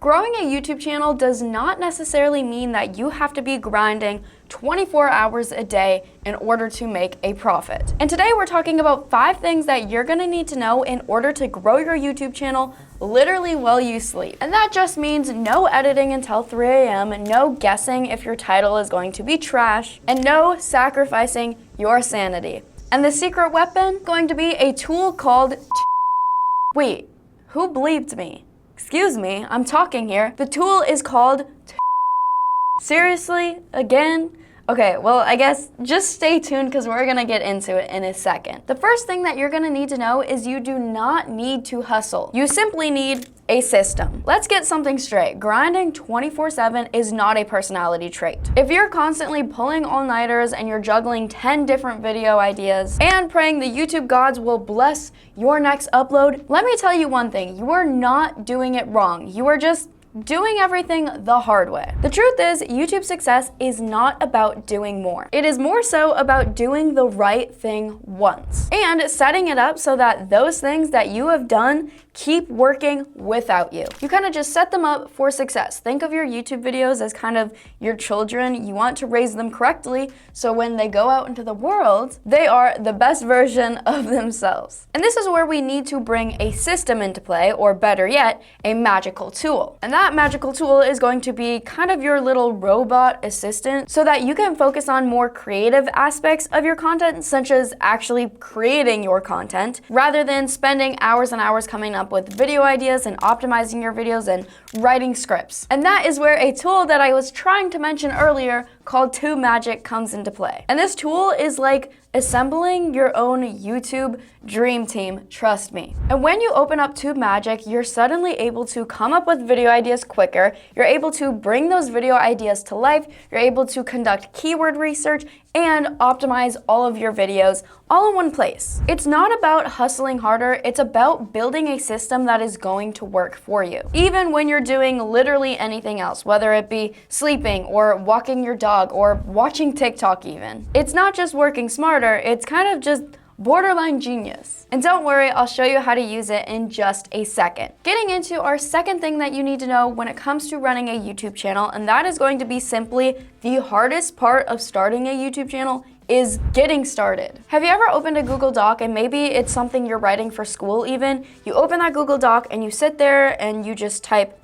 Growing a YouTube channel does not necessarily mean that you have to be grinding 24 hours a day in order to make a profit. And today we're talking about 5 things that you're gonna need to know in order to grow your YouTube channel literally while you sleep. And that just means no editing until 3 a.m., no guessing if your title is going to be trash, and no sacrificing your sanity. And the secret weapon going to be a tool called Wait, who bleeped me? Excuse me, I'm talking here. The tool is called Seriously? Again? Okay, well, I guess just stay tuned because we're gonna get into it in a second. The first thing that you're gonna need to know is you do not need to hustle. You simply need a system. Let's get something straight. Grinding 24/7 is not a personality trait. If you're constantly pulling all-nighters and you're juggling 10 different video ideas and praying the YouTube gods will bless your next upload, let me tell you one thing, you are not doing it wrong. You are just doing everything the hard way. The truth is, YouTube success is not about doing more. It is more so about doing the right thing once and setting it up so that those things that you have done keep working without you. You kind of just set them up for success. Think of your YouTube videos as kind of your children. You want to raise them correctly so when they go out into the world, they are the best version of themselves. And this is where we need to bring a system into play, or better yet, a magical tool. And that magical tool is going to be kind of your little robot assistant so that you can focus on more creative aspects of your content, such as actually creating your content, rather than spending hours and hours coming up with video ideas and optimizing your videos and writing scripts. And that is where a tool that I was trying to mention earlier called TubeMagic comes into play. And this tool is like assembling your own YouTube dream team, trust me. And when you open up TubeMagic, you're suddenly able to come up with video ideas quicker, you're able to bring those video ideas to life, you're able to conduct keyword research, and optimize all of your videos all in one place. It's not about hustling harder, it's about building a system that is going to work for you. Even when you're doing literally anything else, whether it be sleeping or walking your dog or watching TikTok even. It's not just working smarter, it's kind of just borderline genius. And don't worry, I'll show you how to use it in just a second. Getting into our second thing that you need to know when it comes to running a YouTube channel, and that is going to be simply the hardest part of starting a YouTube channel, is getting started. Have you ever opened a Google Doc and maybe it's something you're writing for school even? You open that Google Doc and you sit there and you just type,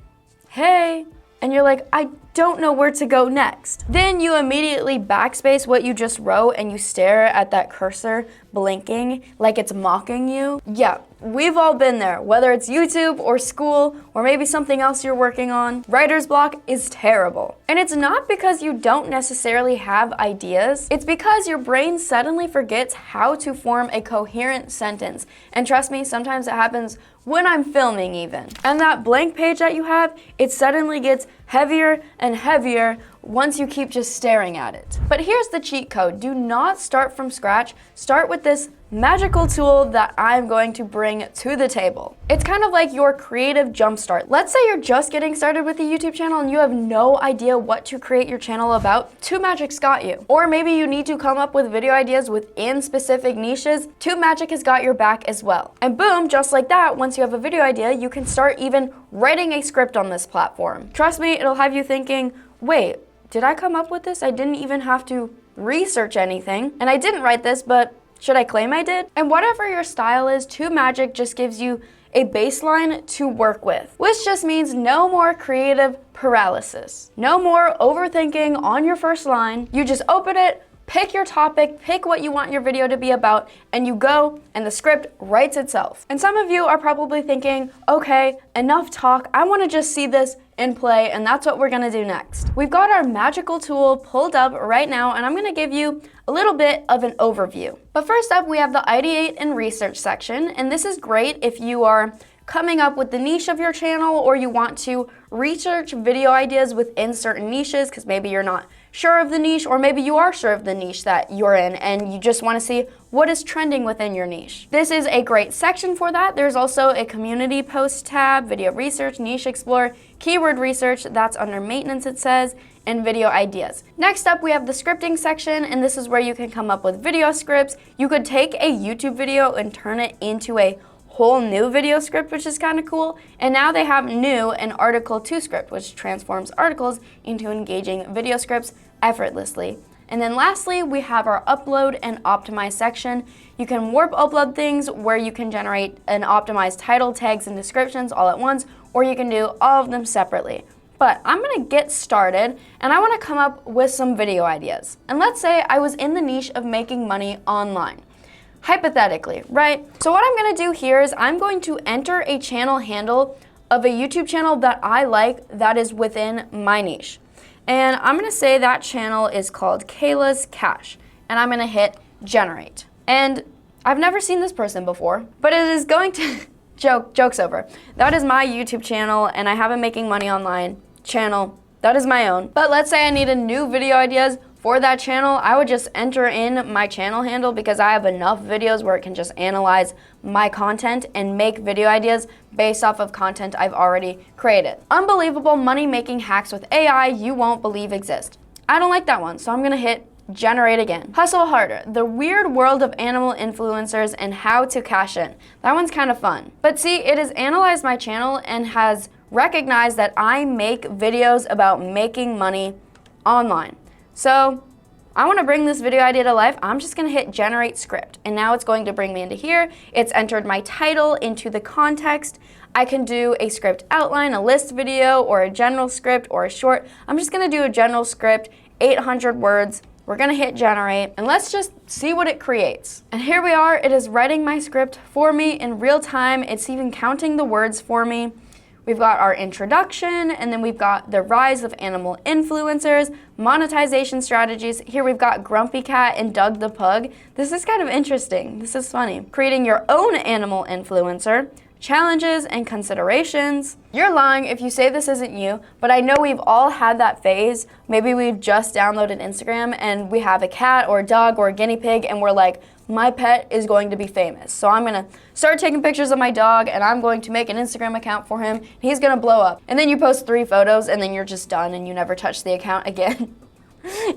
hey, and you're like, I don't know where to go next. Then you immediately backspace what you just wrote and you stare at that cursor blinking like it's mocking you. Yeah, we've all been there, whether it's YouTube or school or maybe something else you're working on. Writer's block is terrible. And it's not because you don't necessarily have ideas, it's because your brain suddenly forgets how to form a coherent sentence. And trust me, sometimes it happens when I'm filming even. And that blank page that you have, it suddenly gets heavier and heavier once you keep just staring at it. But here's the cheat code. Do not start from scratch. Start with this magical tool that I'm going to bring to the table. It's kind of like your creative jumpstart. Let's say you're just getting started with a YouTube channel and you have no idea what to create your channel about. TubeMagic's got you. Or maybe you need to come up with video ideas within specific niches. TubeMagic has got your back as well. And boom, just like that, once you have a video idea, you can start even writing a script on this platform. Trust me, it'll have you thinking, wait, did I come up with this? I didn't even have to research anything. And I didn't write this, but should I claim I did? And whatever your style is, TubeMagic just gives you a baseline to work with, which just means no more creative paralysis. No more overthinking on your first line. You just open it, pick your topic, pick what you want your video to be about, and you go, and the script writes itself. And some of you are probably thinking, okay, enough talk, I wanna just see this in play, and that's what we're gonna do next. We've got our magical tool pulled up right now, and I'm gonna give you a little bit of an overview. But first up, we have the ideate and research section, and this is great if you are coming up with the niche of your channel or you want to research video ideas within certain niches because maybe you're not sure of the niche, or maybe you are sure of the niche that you're in and you just want to see what is trending within your niche. This is a great section for that. There's also a community post tab, video research, niche explore, keyword research, that's under maintenance it says, and video ideas. Next up, we have the scripting section, and this is where you can come up with video scripts. You could take a YouTube video and turn it into a whole new video script, which is kind of cool. And now they have new an article 2 script, which transforms articles into engaging video scripts effortlessly. And then lastly, we have our upload and optimize section. You can warp upload things where you can generate an optimized title, tags, and descriptions all at once, or you can do all of them separately. But I'm gonna get started and I wanna come up with some video ideas. And let's say I was in the niche of making money online. Hypothetically, right? So what I'm gonna do here is I'm going to enter a channel handle of a YouTube channel that I like that is within my niche. And I'm gonna say that channel is called Kaylas Cash. And I'm gonna hit generate. And I've never seen this person before, but it is going to, joke's over. That is my YouTube channel and I have a making money online channel. That is my own. But let's say I needed new video ideas for that channel. I would just enter in my channel handle because I have enough videos where it can just analyze my content and make video ideas based off of content I've already created. Unbelievable money-making hacks with AI you won't believe exist. I don't like that one, so I'm gonna hit generate again. Hustle harder, the weird world of animal influencers and how to cash in. That one's kind of fun. But see, it has analyzed my channel and has recognized that I make videos about making money online. So I want to bring this video idea to life. I'm just going to hit generate script. And now it's going to bring me into here. It's entered my title into the context. I can do a script outline, a list video, or a general script, or a short. I'm just going to do a general script, 800 words. We're gonna hit generate and let's just see what it creates. And here we are, it is writing my script for me in real time. It's even counting the words for me. We've got our introduction and then we've got the rise of animal influencers, monetization strategies. Here we've got Grumpy Cat and Doug the Pug. This is kind of interesting, this is funny. Creating your own animal influencer, challenges and considerations. You're lying if you say this isn't you, but I know we've all had that phase. Maybe we've just downloaded Instagram and we have a cat or a dog or a guinea pig and we're like, my pet is going to be famous. So I'm gonna start taking pictures of my dog and I'm going to make an Instagram account for him. He's gonna blow up. And then you post 3 photos and then you're just done and you never touch the account again.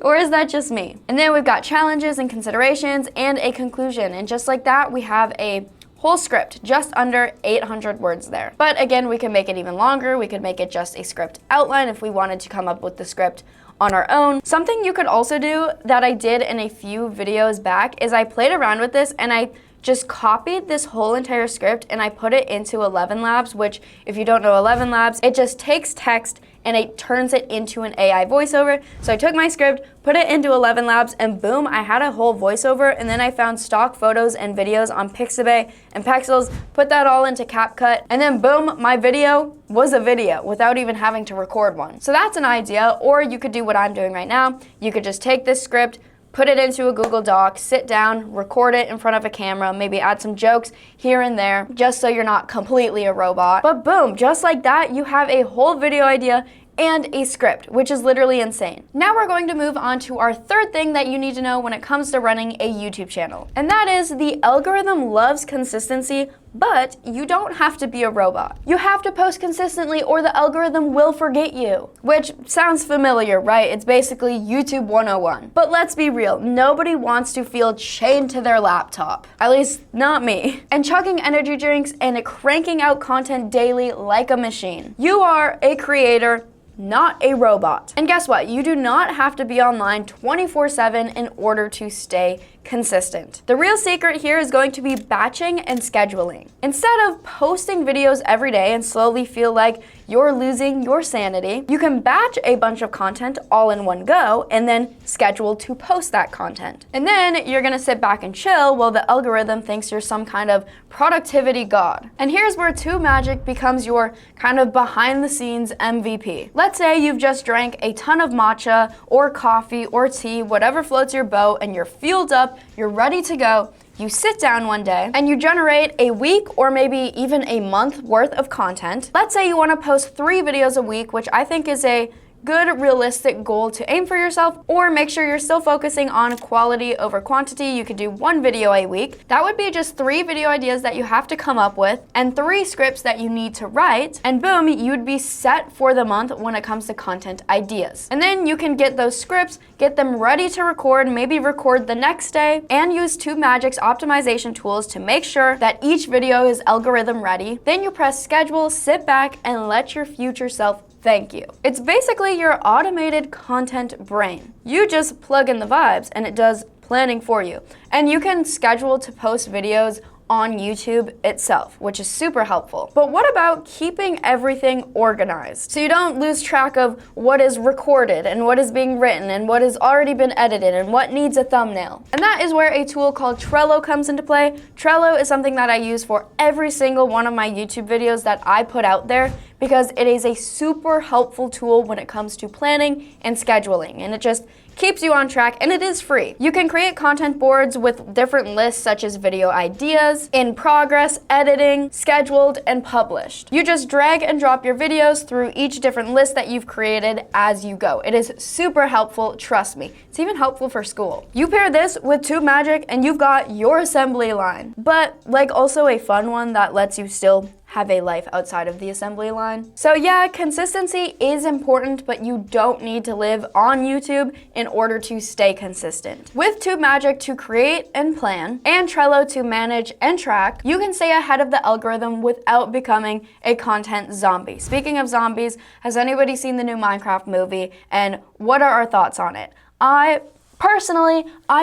Or is that just me? And then we've got challenges and considerations and a conclusion. And just like that, we have a whole script, just under 800 words there. But again, we can make it even longer. We could make it just a script outline if we wanted to come up with the script on our own. Something you could also do that I did in a few videos back is I played around with this and I just copied this whole entire script and I put it into 11 Labs, which if you don't know 11 Labs, it just takes text and it turns it into an AI voiceover. So I took my script, put it into 11 Labs, and boom, I had a whole voiceover, and then I found stock photos and videos on Pixabay and Pexels, put that all into CapCut, and then boom, my video was a video without even having to record one. So that's an idea, or you could do what I'm doing right now. You could just take this script, put it into a Google Doc, sit down, record it in front of a camera, maybe add some jokes here and there, just so you're not completely a robot. But boom, just like that, you have a whole video idea and a script, which is literally insane. Now we're going to move on to our third thing that you need to know when it comes to running a YouTube channel. And that is the algorithm loves consistency, but you don't have to be a robot. You have to post consistently or the algorithm will forget you. Which sounds familiar, right? It's basically YouTube 101. But let's be real, nobody wants to feel chained to their laptop. At least not me. And chugging energy drinks and cranking out content daily like a machine. You are a creator, not a robot. And guess what? You do not have to be online 24/7 in order to stay consistent. The real secret here is going to be batching and scheduling. Instead of posting videos every day and slowly feel like you're losing your sanity, you can batch a bunch of content all in one go and then schedule to post that content. And then you're gonna sit back and chill while the algorithm thinks you're some kind of productivity god. And here's where TubeMagic becomes your kind of behind the scenes MVP. Let's say you've just drank a ton of matcha or coffee or tea, whatever floats your boat, and you're fueled up, you're ready to go. You sit down one day and you generate a week or maybe even a month worth of content. Let's say you want to post 3 videos a week, which I think is a good realistic goal to aim for yourself, or make sure you're still focusing on quality over quantity. You could do 1 video a week. That would be just 3 video ideas that you have to come up with and 3 scripts that you need to write, and boom, you'd be set for the month when it comes to content ideas. And then you can get those scripts, get them ready to record, maybe record the next day, and use TubeMagic's optimization tools to make sure that each video is algorithm ready. Then you press schedule, sit back, and let your future self thank you. It's basically your automated content brain. You just plug in the vibes and it does planning for you. And you can schedule to post videos on YouTube itself, which is super helpful. But what about keeping everything organized so you don't lose track of what is recorded and what is being written and what has already been edited and what needs a thumbnail? And that is where a tool called Trello comes into play. Trello is something that I use for every single one of my YouTube videos that I put out there, because it is a super helpful tool when it comes to planning and scheduling, and it just keeps you on track, and it is free. You can create content boards with different lists such as video ideas, in progress, editing, scheduled, and published. You just drag and drop your videos through each different list that you've created as you go. It is super helpful, trust me. It's even helpful for school. You pair this with TubeMagic and you've got your assembly line, but like also a fun one that lets you still have a life outside of the assembly line. So yeah, consistency is important, but you don't need to live on YouTube in order to stay consistent. With TubeMagic to create and plan, and Trello to manage and track, you can stay ahead of the algorithm without becoming a content zombie. Speaking of zombies, has anybody seen the new Minecraft movie, and what are our thoughts on it? I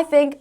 think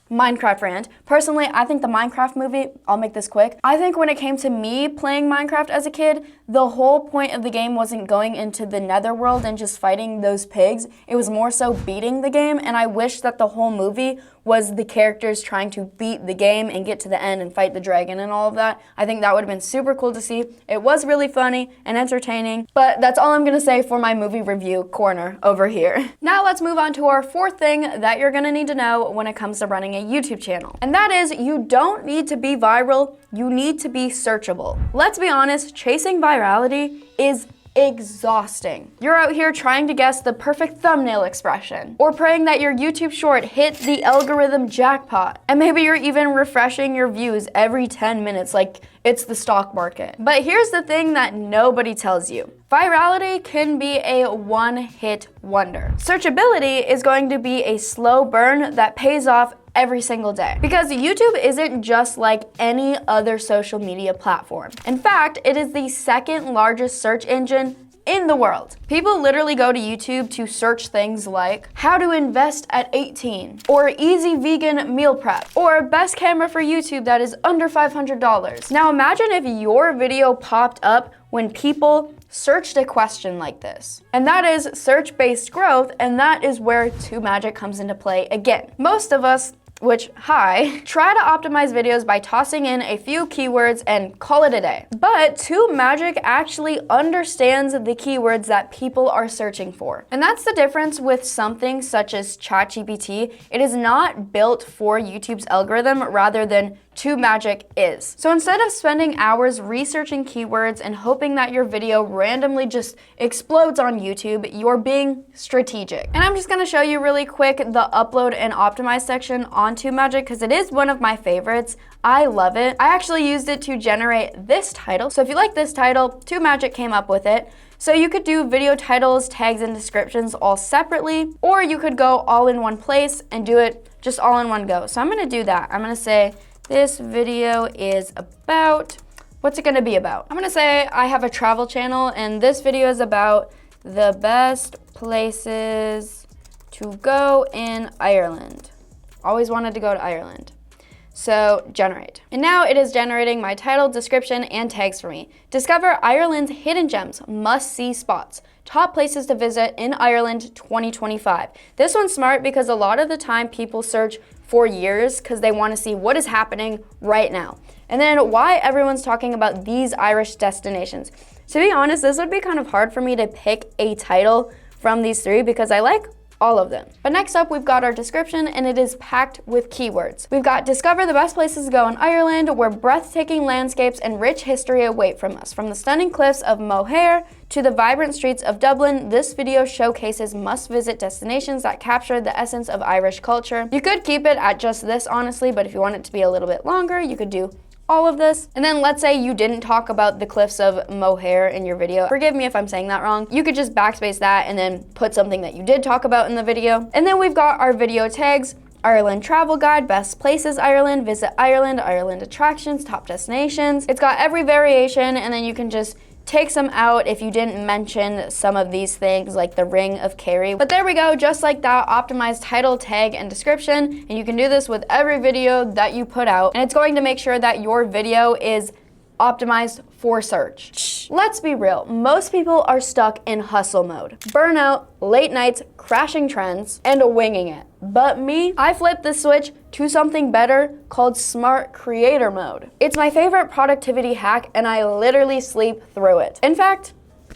Minecraft Rant. Personally, I think the Minecraft movie, I'll make this quick. I think when it came to me playing Minecraft as a kid, the whole point of the game wasn't going into the netherworld and just fighting those pigs. It was more so beating the game, and I wish that the whole movie was the characters trying to beat the game and get to the end and fight the dragon and all of that. I think that would have been super cool to see. It was really funny and entertaining, but that's all I'm gonna say for my movie review corner over here. Now let's move on to our 4th thing that you're gonna need to know when it comes to running a YouTube channel. And that is, you don't need to be viral, you need to be searchable. Let's be honest, chasing virality is exhausting. You're out here trying to guess the perfect thumbnail expression, or praying that your YouTube short hit the algorithm jackpot. And maybe you're even refreshing your views every 10 minutes like it's the stock market. But here's the thing that nobody tells you. Virality can be a one-hit wonder. Searchability is going to be a slow burn that pays off every single day. Because YouTube isn't just like any other social media platform. In fact, it is the 2nd largest search engine in the world. People literally go to YouTube to search things like how to invest at 18, or easy vegan meal prep, or best camera for YouTube that is under $500. Now imagine if your video popped up when people searched a question like this. And that is search-based growth, and that is where TubeMagic comes into play again. Most of us, try to optimize videos by tossing in a few keywords and call it a day. But TubeMagic actually understands the keywords that people are searching for. And that's the difference with something such as ChatGPT. It is not built for YouTube's algorithm rather than TubeMagic is. So instead of spending hours researching keywords and hoping that your video randomly just explodes on YouTube, you're being strategic. And I'm just gonna show you really quick the upload and optimize section on TubeMagic because it is one of my favorites. I love it. I actually used it to generate this title. So if you like this title, TubeMagic came up with it. So you could do video titles, tags, and descriptions all separately, or you could go all in one place and do it just all in one go. So I'm gonna do that. I'm gonna say, this video is about, what's it gonna be about? I'm gonna say I have a travel channel and this video is about the best places to go in Ireland. Always wanted to go to Ireland. So generate. And now it is generating my title, description, and tags for me. Discover Ireland's hidden gems, must-see spots. Top places to visit in Ireland 2025. This one's smart because a lot of the time people search for years because they want to see what is happening right now. And then why everyone's talking about these Irish destinations. To be honest, this would be kind of hard for me to pick a title from these 3 because I like all of them. But next up, we've got our description, and it is packed with keywords. We've got discover the best places to go in Ireland, where breathtaking landscapes and rich history await from us. From the stunning cliffs of Moher to the vibrant streets of Dublin, this video showcases must-visit destinations that capture the essence of Irish culture. You could keep it at just this, honestly, but if you want it to be a little bit longer, you could do all of this. And then let's say you didn't talk about the cliffs of Moher in your video. Forgive me if I'm saying that wrong. You could just backspace that and then put something that you did talk about in the video. And then we've got our video tags: Ireland travel guide, best places Ireland, visit Ireland, Ireland attractions, top destinations. It's got every variation, and then you can just take some out if you didn't mention some of these things, like the Ring of Kerry. But there we go, just like that, optimized title, tag, and description. And you can do this with every video that you put out, and it's going to make sure that your video is optimized for search. Let's be real, most people are stuck in hustle mode. Burnout, late nights, crashing trends, and winging it. But me, I flipped the switch to something better called Smart Creator Mode. It's my favorite productivity hack, and I literally sleep through it. In fact,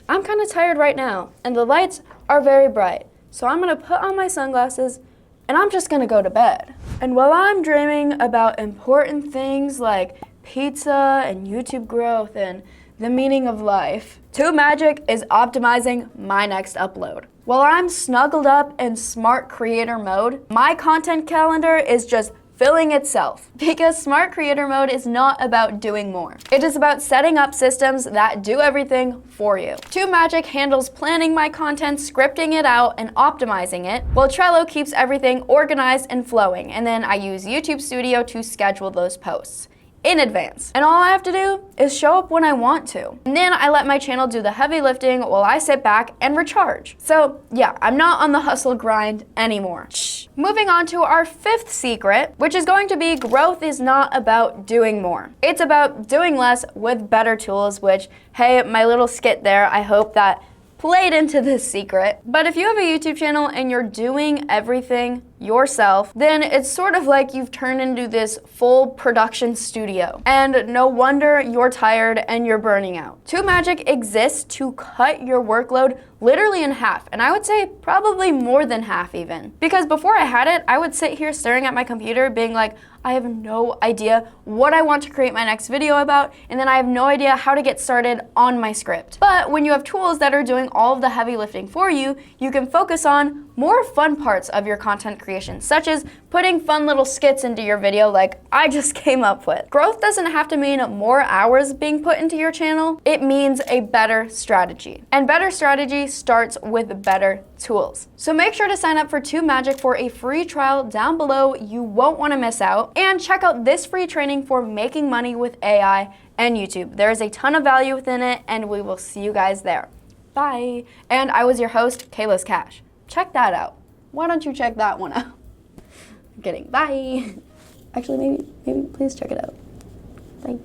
I'm kind of tired right now, and the lights are very bright. So I'm gonna put on my sunglasses, and I'm just gonna go to bed. And while I'm dreaming about important things like pizza and YouTube growth and the meaning of life, TubeMagic is optimizing my next upload. While I'm snuggled up in Smart Creator Mode, my content calendar is just filling itself, because Smart Creator Mode is not about doing more. It is about setting up systems that do everything for you. TubeMagic handles planning my content, scripting it out, and optimizing it, while Trello keeps everything organized and flowing, and then I use YouTube Studio to schedule those posts in advance. And all I have to do is show up when I want to. And then I let my channel do the heavy lifting while I sit back and recharge. So yeah, I'm not on the hustle grind anymore. Moving on to our fifth secret, which is going to be growth is not about doing more. It's about doing less with better tools, which, hey, my little skit there, I hope that played into this secret. But if you have a YouTube channel and you're doing everything yourself, then it's sort of like you've turned into this full production studio. And no wonder you're tired and you're burning out. TubeMagic exists to cut your workload literally in half, and I would say probably more than half even. Because before I had it, I would sit here staring at my computer being like, I have no idea what I want to create my next video about, and then I have no idea how to get started on my script. But when you have tools that are doing all of the heavy lifting for you, you can focus on more fun parts of your content creation, such as putting fun little skits into your video like I just came up with. Growth doesn't have to mean more hours being put into your channel. It means a better strategy. And better strategy starts with better tools. So make sure to sign up for TubeMagic for a free trial down below. You won't want to miss out. And check out this free training for making money with AI and YouTube. There is a ton of value within it, and we will see you guys there. Bye. And I was your host, Kaylas Cash. Check that out. Why don't you check that one out? I'm kidding. Bye. Actually, maybe please check it out. Bye.